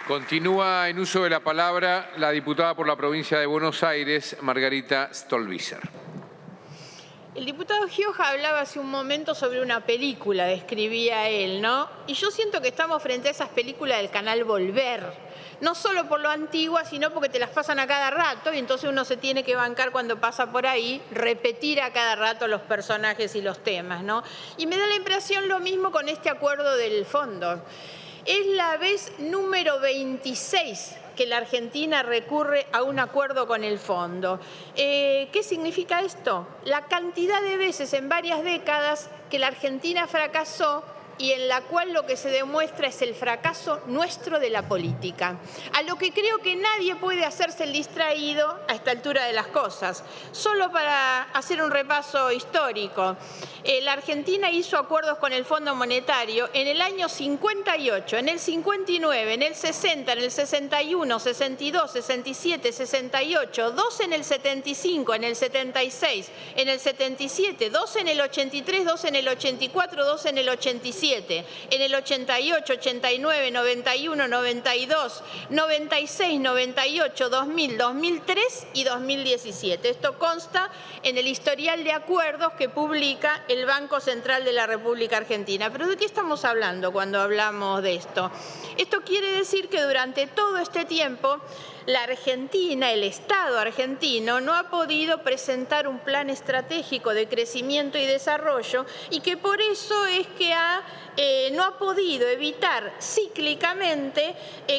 Continúa en uso de la palabra la diputada por la provincia de Buenos Aires, Margarita Stolbizer. El diputado Gioja hablaba hace un momento sobre una película, describía él, ¿no? Y yo siento que estamos frente a esas películas del canal Volver. No solo por lo antigua, sino porque te las pasan a cada rato y entonces uno se tiene que bancar cuando pasa por ahí, repetir a cada rato los personajes y los temas, ¿no? Y me da la impresión lo mismo con este acuerdo del fondo. Es la vez número 26 que la Argentina recurre a un acuerdo con el fondo. ¿Qué significa esto? La cantidad de veces en varias décadas que la Argentina fracasó y en la cual lo que se demuestra es el fracaso nuestro de la política. A lo que creo que nadie puede hacerse el distraído a esta altura de las cosas. Solo para hacer un repaso histórico, la Argentina hizo acuerdos con el Fondo Monetario en el año 58, en el 59, en el 60, en el 61, 62, 67, 68, 2 en el 75, en el 76, en el 77, 2 en el 83, 2 en el 84, 2 en el 87. En el 88, 89, 91, 92, 96, 98, 2000, 2003 y 2017. Esto consta en el historial de acuerdos que publica el Banco Central de la República Argentina. ¿Pero de qué estamos hablando cuando hablamos de esto? Esto quiere decir que durante todo este tiempo la Argentina, el Estado argentino, no ha podido presentar un plan estratégico de crecimiento y desarrollo y que por eso es que no ha podido evitar cíclicamente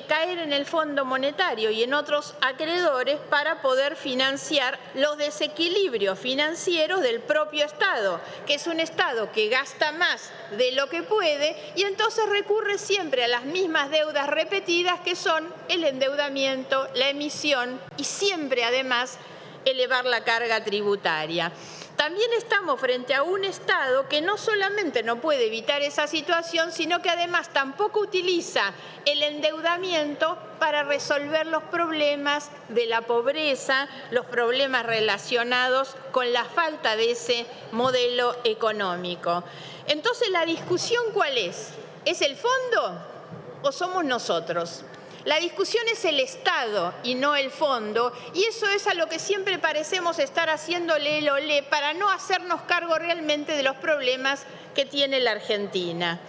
caer en el Fondo Monetario y en otros acreedores para poder financiar los desequilibrios financieros del propio Estado, que es un Estado que gasta más de lo que puede y entonces recurre siempre a las mismas deudas repetidas que son el endeudamiento, la emisión y siempre además elevar la carga tributaria. También estamos frente a un Estado que no solamente no puede evitar esa situación, sino que además tampoco utiliza el endeudamiento para resolver los problemas de la pobreza, los problemas relacionados con la falta de ese modelo económico. Entonces, ¿la discusión cuál es? ¿Es el fondo o somos nosotros? La discusión es el Estado y no el fondo, y eso es a lo que siempre parecemos estar haciéndole el olé para no hacernos cargo realmente de los problemas que tiene la Argentina.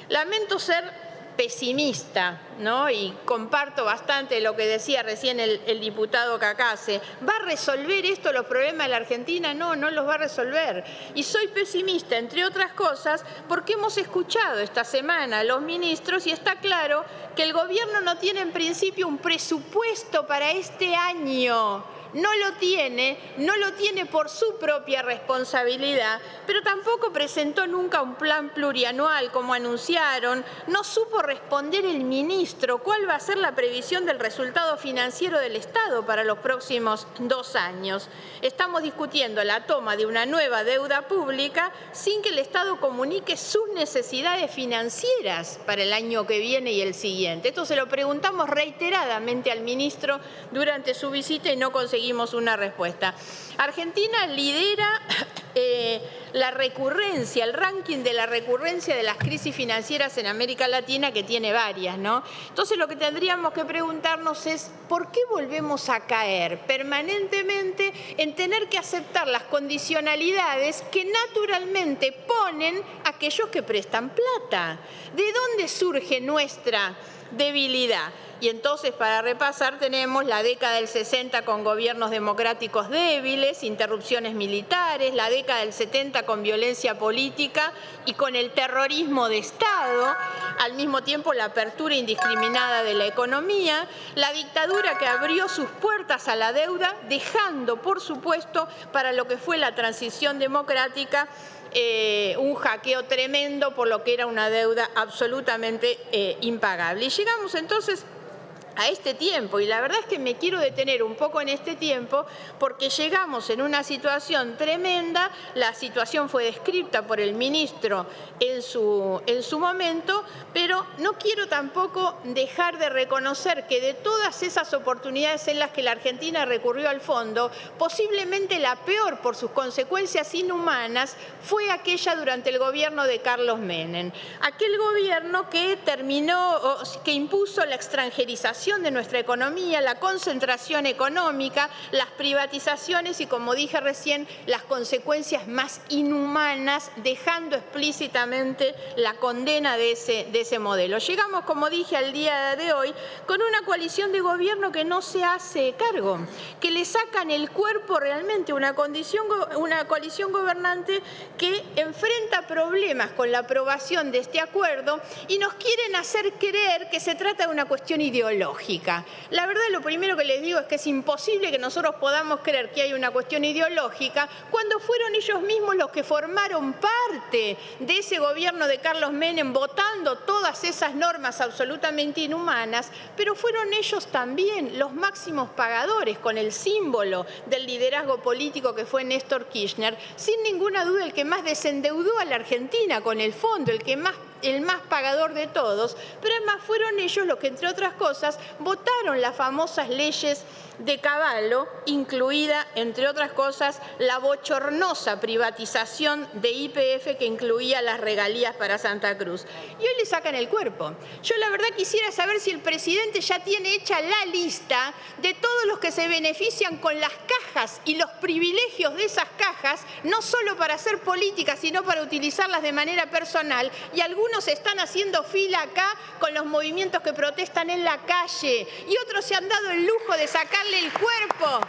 Lamento ser pesimista, ¿no? Y comparto bastante lo que decía recién el diputado Cacase. ¿Va a resolver esto los problemas de la Argentina? No, no los va a resolver. Y soy pesimista, entre otras cosas, porque hemos escuchado esta semana a los ministros y está claro que el gobierno no tiene en principio un presupuesto para este año. No lo tiene por su propia responsabilidad, pero tampoco presentó nunca un plan plurianual como anunciaron, no supo responder el ministro cuál va a ser la previsión del resultado financiero del Estado para los próximos 2 años. Estamos discutiendo la toma de una nueva deuda pública sin que el Estado comunique sus necesidades financieras para el año que viene y el siguiente. Esto se lo preguntamos reiteradamente al ministro durante su visita y no conseguimos una respuesta. Argentina lidera la recurrencia, el ranking de la recurrencia de las crisis financieras en América Latina, que tiene varias, ¿no? Entonces lo que tendríamos que preguntarnos es ¿por qué volvemos a caer permanentemente en tener que aceptar las condicionalidades que naturalmente ponen aquellos que prestan plata? ¿De dónde surge nuestra debilidad? Y entonces, para repasar, tenemos la década del 60 con gobiernos democráticos débiles, interrupciones militares, la década del 70 con violencia política y con el terrorismo de Estado, al mismo tiempo la apertura indiscriminada de la economía, la dictadura que abrió sus puertas a la deuda, dejando, por supuesto, para lo que fue la transición democrática, un hackeo tremendo por lo que era una deuda absolutamente impagable. Y llegamos entonces a este tiempo, y la verdad es que me quiero detener un poco en este tiempo porque llegamos en una situación tremenda. La situación fue descrita por el ministro en su momento, pero no quiero tampoco dejar de reconocer que de todas esas oportunidades en las que la Argentina recurrió al fondo, posiblemente la peor por sus consecuencias inhumanas fue aquella durante el gobierno de Carlos Menem. Aquel gobierno que que impuso la extranjerización de nuestra economía, la concentración económica, las privatizaciones y, como dije recién, las consecuencias más inhumanas, dejando explícitamente la condena de ese modelo. Llegamos, como dije, al día de hoy con una coalición de gobierno que no se hace cargo, que le sacan el cuerpo realmente, una coalición gobernante que enfrenta problemas con la aprobación de este acuerdo y nos quieren hacer creer que se trata de una cuestión ideológica. La verdad, lo primero que les digo es que es imposible que nosotros podamos creer que hay una cuestión ideológica cuando fueron ellos mismos los que formaron parte de ese gobierno de Carlos Menem votando todas esas normas absolutamente inhumanas, pero fueron ellos también los máximos pagadores con el símbolo del liderazgo político que fue Néstor Kirchner, sin ninguna duda el que más desendeudó a la Argentina con el fondo, el más pagador de todos, pero además fueron ellos los que, entre otras cosas, votaron las famosas leyes de Cavallo, incluida, entre otras cosas, la bochornosa privatización de YPF que incluía las regalías para Santa Cruz. Y hoy le sacan el cuerpo. Yo la verdad quisiera saber si el presidente ya tiene hecha la lista de todos los que se benefician con las cajas y los privilegios de esas cajas, no solo para hacer política, sino para utilizarlas de manera personal, y algunos están haciendo fila acá con los movimientos que protestan en la calle, y otros se han dado el lujo de sacarle el cuerpo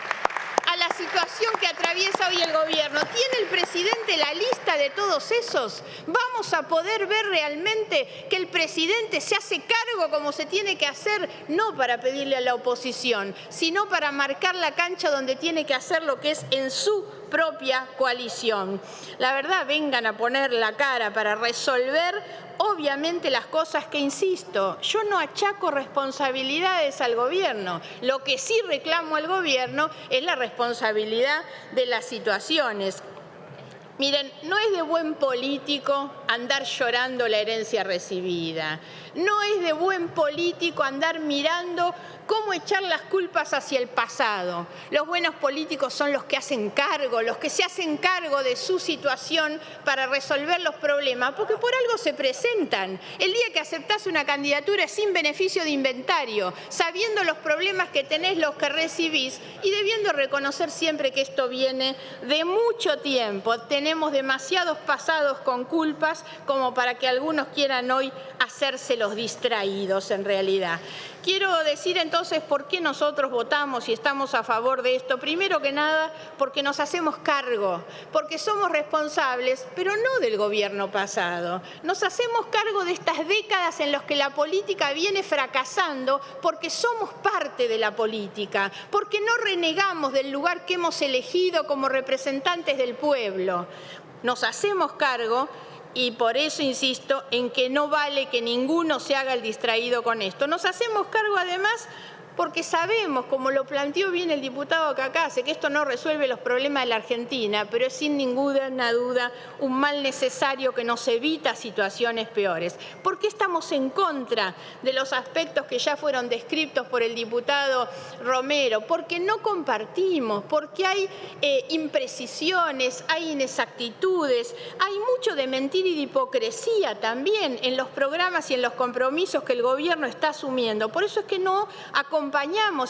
a la situación que atraviesa hoy el gobierno. ¿Tiene el presidente la lista de todos esos? ¿Vamos a poder ver realmente que el presidente se hace cargo como se tiene que hacer? No para pedirle a la oposición, sino para marcar la cancha donde tiene que hacer lo que es en su propia coalición. La verdad, vengan a poner la cara para resolver obviamente las cosas que, insisto, yo no achaco responsabilidades al gobierno. Lo que sí reclamo al gobierno es la responsabilidad de las situaciones. Miren, no es de buen político andar llorando la herencia recibida. No es de buen político andar mirando cómo echar las culpas hacia el pasado. Los buenos políticos son los que hacen cargo, los que se hacen cargo de su situación para resolver los problemas, porque por algo se presentan. El día que aceptás una candidatura es sin beneficio de inventario, sabiendo los problemas que tenés, los que recibís, y debiendo reconocer siempre que esto viene de mucho tiempo. Tenemos demasiados pasados con culpas como para que algunos quieran hoy hacerse los distraídos en realidad. Quiero decir entonces por qué nosotros votamos y estamos a favor de esto. Primero que nada, porque nos hacemos cargo, porque somos responsables, pero no del gobierno pasado. Nos hacemos cargo de estas décadas en las que la política viene fracasando porque somos parte de la política, porque no renegamos del lugar que hemos elegido como representantes del pueblo. Nos hacemos cargo. Y por eso insisto en que no vale que ninguno se haga el distraído con esto. Nos hacemos cargo además porque sabemos, como lo planteó bien el diputado Cacase, que esto no resuelve los problemas de la Argentina, pero es sin ninguna duda un mal necesario que nos evita situaciones peores. ¿Por qué estamos en contra de los aspectos que ya fueron descritos por el diputado Romero? Porque no compartimos, porque hay imprecisiones, hay inexactitudes, hay mucho de mentira y de hipocresía también en los programas y en los compromisos que el gobierno está asumiendo. Por eso es que no acompañamos,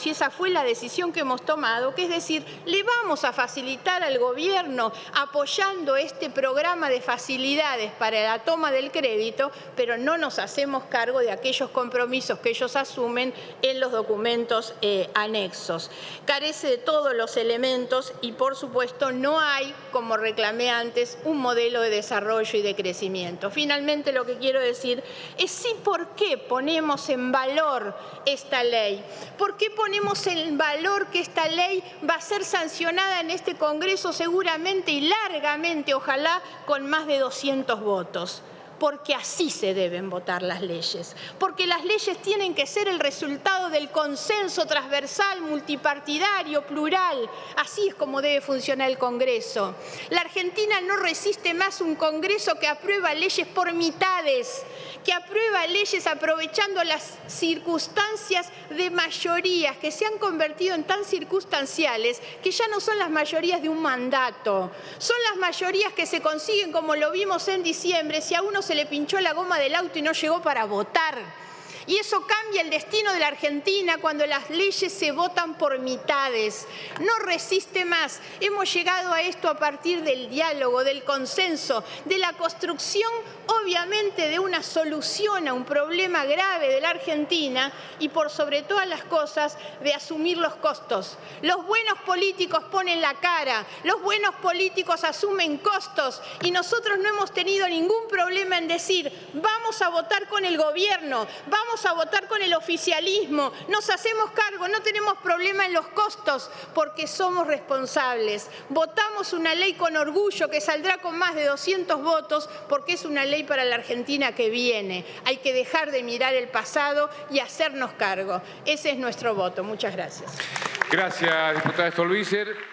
y esa fue la decisión que hemos tomado, que es decir, le vamos a facilitar al gobierno apoyando este programa de facilidades para la toma del crédito, pero no nos hacemos cargo de aquellos compromisos que ellos asumen en los documentos anexos. Carece de todos los elementos y, por supuesto, no hay, como reclamé antes, un modelo de desarrollo y de crecimiento. Finalmente, lo que quiero decir es sí, ¿por qué ponemos en valor esta ley? ¿Por qué ponemos en valor que esta ley va a ser sancionada en este Congreso seguramente y largamente, ojalá, con más de 200 votos? porque así se deben votar las leyes, porque las leyes tienen que ser el resultado del consenso transversal, multipartidario, plural. Así es como debe funcionar el Congreso. La Argentina no resiste más un Congreso que aprueba leyes por mitades, que aprueba leyes aprovechando las circunstancias de mayorías que se han convertido en tan circunstanciales que ya no son las mayorías de un mandato, son las mayorías que se consiguen, como lo vimos en diciembre, si a uno se le pinchó la goma del auto y no llegó para votar. Y eso cambia el destino de la Argentina cuando las leyes se votan por mitades. No resiste más. Hemos llegado a esto a partir del diálogo, del consenso, de la construcción, obviamente, de una solución a un problema grave de la Argentina y, por sobre todas las cosas, de asumir los costos. Los buenos políticos ponen la cara, los buenos políticos asumen costos y nosotros no hemos tenido ningún problema en decir vamos a votar con el gobierno, vamos a votar con el oficialismo, nos hacemos cargo, no tenemos problema en los costos porque somos responsables. Votamos una ley con orgullo que saldrá con más de 200 votos porque es una ley para la Argentina que viene. Hay que dejar de mirar el pasado y hacernos cargo. Ese es nuestro voto. Muchas gracias. Gracias, diputada Stolbizer.